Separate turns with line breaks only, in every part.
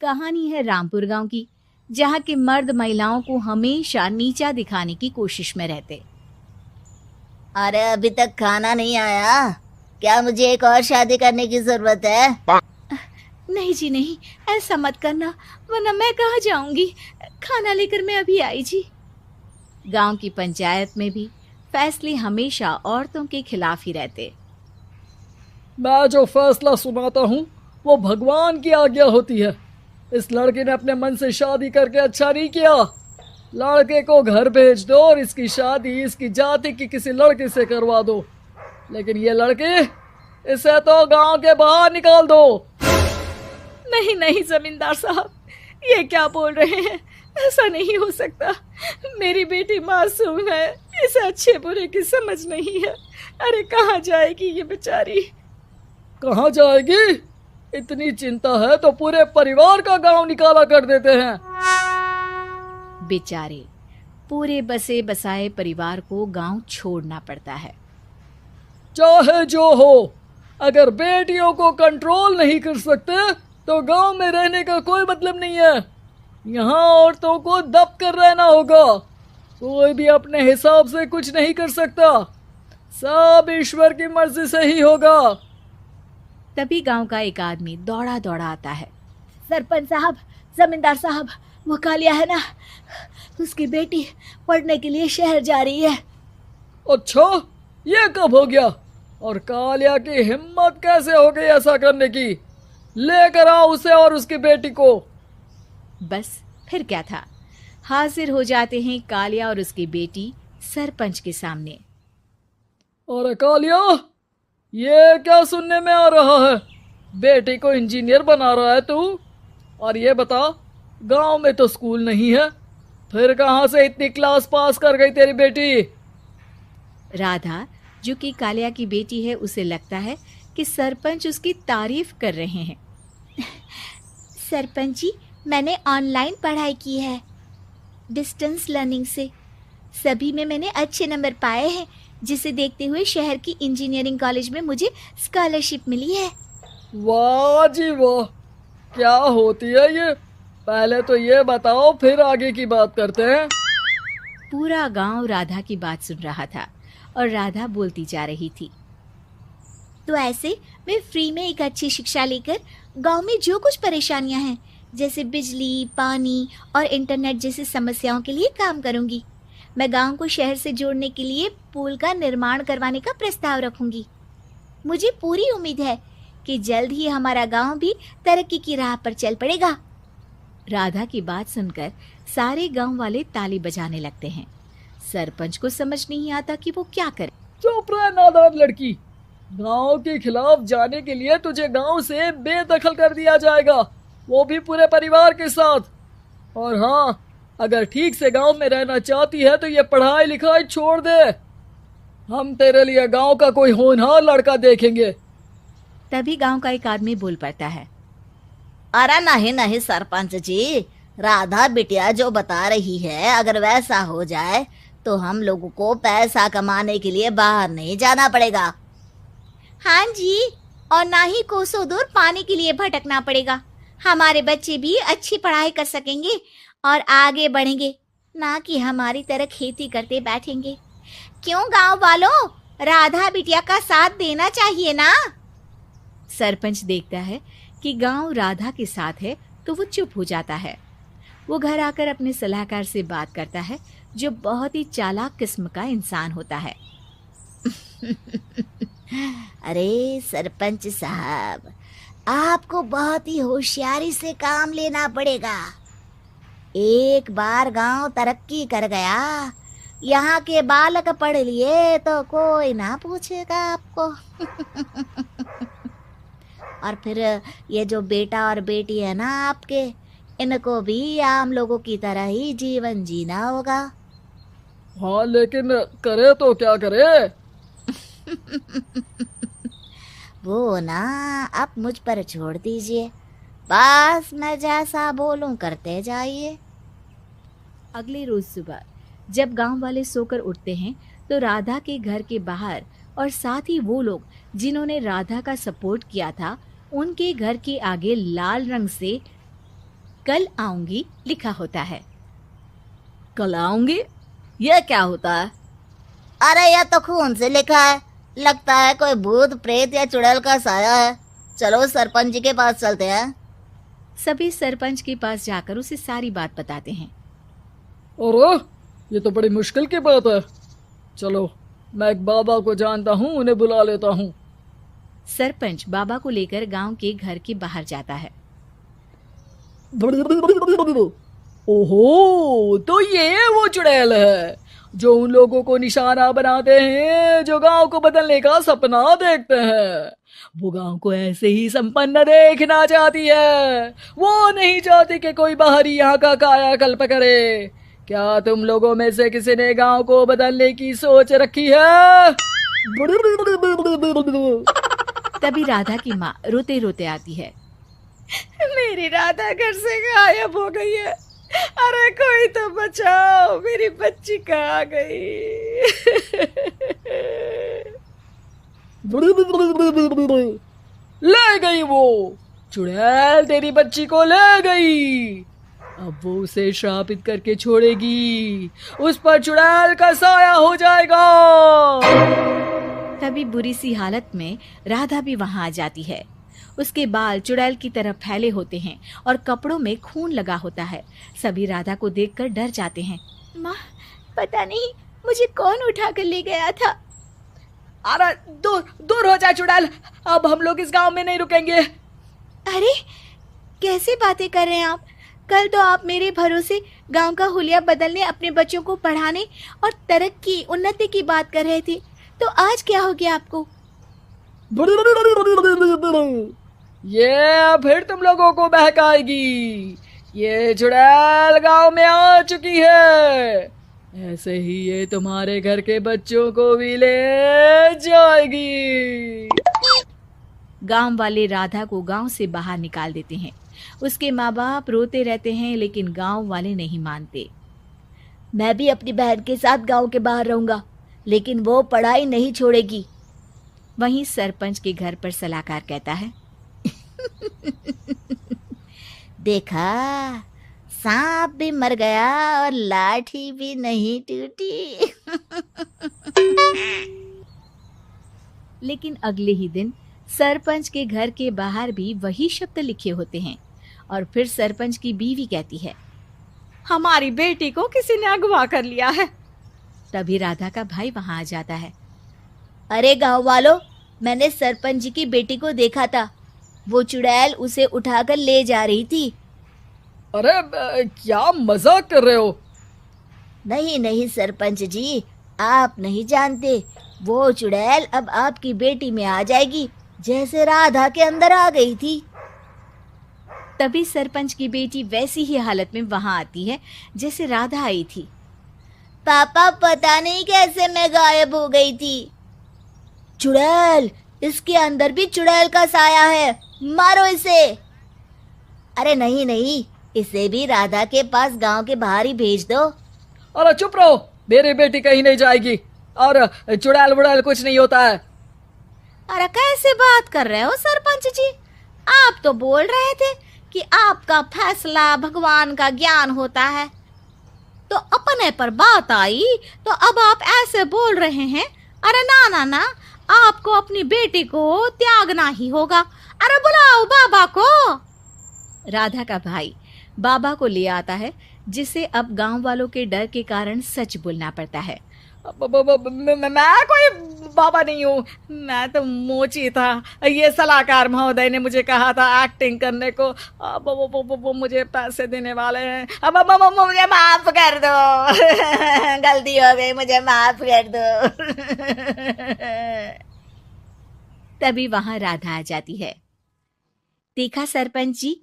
कहानी है रामपुर गांव की, जहां के मर्द महिलाओं को हमेशा नीचा दिखाने की कोशिश में रहते।
अरे अभी तक खाना नहीं आया, क्या मुझे एक और शादी करने की जरूरत है?
नहीं जी नहीं, ऐसा मत करना, वरना मैं कहाँ जाऊंगी। खाना लेकर मैं अभी आई जी। गांव की पंचायत में भी फैसले हमेशा औरतों के खिलाफ ही रहते।
मैं जो फैसला सुनाता हूँ वो भगवान की आज्ञा होती है। इस लड़के ने अपने मन से शादी करके अच्छा नहीं किया। लड़के को घर भेज दो और इसकी शादी इसकी जाति की किसी लड़के से करवा दो, लेकिन ये लड़की, इसे तो गांव के बाहर निकाल दो।
नहीं नहीं जमींदार साहब, ये क्या बोल रहे हैं? ऐसा नहीं हो सकता। मेरी बेटी मासूम है, इसे अच्छे बुरे की समझ नहीं है। अरे कहाँ जाएगी ये बेचारी?
कहाँ जाएगी? इतनी चिंता है तो पूरे परिवार का गांव निकाला कर देते हैं।
बेचारे पूरे बसे बसाए परिवार को गांव छोड़ना पड़ता है।
चाहे जो हो, अगर बेटियों को कंट्रोल नहीं कर सकते तो गांव में रहने का कोई मतलब नहीं है। यहाँ औरतों को दब कर रहना होगा। कोई भी अपने हिसाब से कुछ नहीं कर सकता, सब ईश्वर की मर्जी से ही होगा।
तभी गांव का एक आदमी दौड़ा दौड़ा आता है। सरपंच साहब, जमींदार साहब, वो कालिया है ना, उसकी बेटी पढ़ने के लिए शहर जा रही है।
अच्छा, ये कब हो गया? और कालिया की हिम्मत कैसे हो गई ऐसा करने की? लेकर आओ उसे और उसकी बेटी को।
बस फिर क्या था, हाजिर हो जाते हैं कालिया और उसकी बेटी सरपंच के सामने।
अरे कालिया, ये क्या सुनने में आ रहा है? बेटी को इंजीनियर बना रहा है तू? और ये बता, गांव में तो स्कूल नहीं है, फिर कहाँ से इतनी क्लास पास कर गई तेरी बेटी?
राधा, जो कि कालिया की बेटी है, उसे लगता है कि सरपंच उसकी तारीफ कर रहे हैं। सरपंच जी, मैंने ऑनलाइन पढ़ाई की है, डिस्टेंस लर्निंग से। सभी में मैंने अच्छे नंबर पाए हैं, जिसे देखते हुए शहर की इंजीनियरिंग कॉलेज में मुझे स्कॉलरशिप मिली है।
वाह जी वाह, क्या होती है ये? पहले तो ये बताओ, फिर आगे की बात करते हैं।
पूरा गांव राधा की बात सुन रहा था और राधा बोलती जा रही थी। तो ऐसे मैं फ्री में एक अच्छी शिक्षा लेकर गांव में जो कुछ परेशानियां हैं, जैसे बिजली, पानी और इंटरनेट जैसी समस्याओं के लिए काम करूंगी। मैं गांव को शहर से जोड़ने के लिए पुल का निर्माण करवाने का प्रस्ताव रखूंगी। मुझे पूरी उम्मीद है कि जल्द ही हमारा गांव भी तरक्की की राह पर चल पड़ेगा। राधा की बात सुनकर सारे गांव वाले ताली बजाने लगते हैं। सरपंच को समझ नहीं आता कि वो क्या करे।
चुप रह नादान लड़की, गांव के खिलाफ जाने के लिए तुझे गांव से बेदखल कर दिया जाएगा, वो भी पूरे परिवार के साथ। और हाँ, अगर ठीक से गांव में रहना चाहती है तो ये पढ़ाई लिखाई छोड़ दे। हम तेरे लिए गांव का कोई होनहार लड़का देखेंगे।
तभी गांव का एक आदमी बोल पड़ता है।
अरे नहीं नहीं सरपंच जी, राधा बिटिया जो बता रही है, अगर वैसा हो जाए तो हम लोगों को पैसा कमाने के लिए बाहर नहीं जाना पड़ेगा।
हाँ जी, और ना ही कोसों दूर पानी के लिए भटकना पड़ेगा। हमारे बच्चे भी अच्छी पढ़ाई कर सकेंगे और आगे बढ़ेंगे, ना कि हमारी तरह खेती करते बैठेंगे। क्यों गांव वालों, राधा बिटिया का साथ देना चाहिए ना। सरपंच देखता है कि गांव राधा के साथ है तो वो चुप हो जाता है। वो घर आकर अपने सलाहकार से बात करता है, जो बहुत ही चालाक किस्म का इंसान होता है।
अरे सरपंच साहब, आपको बहुत ही होशियारी से काम लेना पड़ेगा। एक बार गांव तरक्की कर गया, यहाँ के बालक पढ़ लिए तो कोई ना पूछेगा आपको। और फिर ये जो बेटा और बेटी है ना आपके, इनको भी आम लोगों की तरह ही जीवन जीना होगा।
हाँ, लेकिन करे तो क्या करे?
वो ना आप मुझ पर छोड़ दीजिए, बस मैं जैसा बोलूं करते जाइए।
अगले रोज सुबह जब गांव वाले सोकर उठते हैं तो राधा के घर के बाहर और साथ ही वो लोग जिन्होंने राधा का सपोर्ट किया था, उनके घर के आगे लाल रंग से कल आऊंगी लिखा होता है।
कल आऊंगी, यह क्या होता है?
अरे यह तो खून से लिखा है, लगता है कोई भूत प्रेत या चुड़ैल का साया है। चलो सरपंच जी के पास चलते हैं।
सभी सरपंच के पास जाकर उसे सारी बात बताते हैं।
अरे ये तो बड़ी मुश्किल की बात है। चलो मैं एक बाबा को जानता हूँ, उन्हें बुला लेता हूँ।
सरपंच बाबा को लेकर गांव के घर के बाहर जाता है।
ओहो, तो ये वो चुड़ैल है जो उन लोगों को निशाना बनाते हैं जो गांव को बदलने का सपना देखते हैं। वो गांव को ऐसे ही संपन्न देखना चाहती है, वो नहीं चाहती कि कोई बाहरी यहाँ का कायाकल्प करे। क्या तुम लोगों में से किसी ने गांव को बदलने की सोच रखी है?
तभी राधा की माँ रोते रोते आती है।
मेरी राधा घर से गायब हो गई है। अरे कोई तो बचाओ, मेरी बच्ची कहाँ गई?
ले गई वो चुड़ैल, तेरी बच्ची को ले गई। अब वो उसे श्रापित करके छोड़ेगी, उस पर चुड़ैल का साया हो जाएगा।
तभी बुरी सी हालत में राधा भी वहां आ जाती है। उसके बाल चुड़ैल की तरह फैले होते हैं और कपड़ों में खून लगा होता है। सभी राधा को देखकर डर जाते हैं। माँ, पता नहीं मुझे कौन उठा कर ले गया था।
अरे दूर दूर हो जा चुड़ैल, अब हम लोग इस गांव में नहीं रुकेंगे।
अरे कैसे बातें कर रहे हैं आप? कल तो आप मेरे भरोसे गांव का हुलिया बदलने, अपने बच्चों को पढ़ाने और तरक्की उन्नति की बात कर रहे थे, तो आज क्या हो गया आपको?
ये फिर तुम लोगों को बहकाएगी। ये चुड़ैल गांव में आ चुकी है, ऐसे ही ये तुम्हारे घर के बच्चों को भी ले जाएगी।
गांव वाले राधा को गांव से बाहर निकाल देते हैं। उसके माँ बाप रोते रहते हैं, लेकिन गांव वाले नहीं मानते।
मैं भी अपनी बहन के साथ गांव के बाहर रहूंगा, लेकिन वो पढ़ाई नहीं छोड़ेगी।
वहीं सरपंच के घर पर सलाहकार कहता है।
देखा, सांप भी मर गया और लाठी भी नहीं टूटी।
लेकिन अगले ही दिन सरपंच के घर के बाहर भी वही शब्द लिखे होते हैं। और फिर सरपंच की बीवी कहती है,
हमारी बेटी को किसी ने अगवा कर लिया है।
तभी राधा का भाई वहां आ जाता है।
अरे गांव वालों, मैंने सरपंच जी की बेटी को देखा था। वो चुड़ैल उसे उठाकर ले जा रही थी।
अरे क्या मजाक कर रहे हो?
नहीं नहीं सरपंच जी, आप नहीं जानते। वो चुड़ैल अब आपकी बेटी में आ जाएगी, जैसे राधा के अंदर आ गई थी।
तभी सरपंच की बेटी वैसी ही हालत में वहां आती है जैसे राधा आई थी।
पापा, पता नहीं कैसे मैं गायब हो गई थी। चुड़ैल, इसके अंदर भी चुड़ैल का साया है, मारो इसे। अरे नहीं नहीं, इसे भी राधा के पास गांव के बाहर ही भेज दो।
अरे चुप रहो, मेरी बेटी कहीं नहीं जाएगी और चुड़ैल वुड़ैल कुछ नहीं होता है।
अरे कैसे बात कर रहे हो सरपंच जी? आप तो बोल रहे थे कि आपका फैसला भगवान का ज्ञान होता है, तो अपने पर बात आई तो अब आप ऐसे बोल रहे हैं। अरे ना ना ना, आपको अपनी बेटी को त्यागना ही होगा। अरे बुलाओ बाबा को।
राधा का भाई बाबा को ले आता है, जिसे अब गांव वालों के डर के कारण सच बोलना पड़ता है।
मैं कोई बाबा नहीं हूँ, मैं तो मोची था। ये सलाहकार महोदय ने मुझे कहा था एक्टिंग करने को। अब वो मुझे पैसे देने वाले हैं। अब मुझे माफ कर दो।
गलती हो गई, मुझे माफ कर दो।
तभी वहां राधा आ जाती है। देखा सरपंच जी,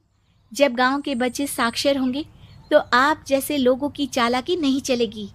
जब गांव के बच्चे साक्षर होंगे तो आप जैसे लोगों की चालाकी नहीं चलेगी।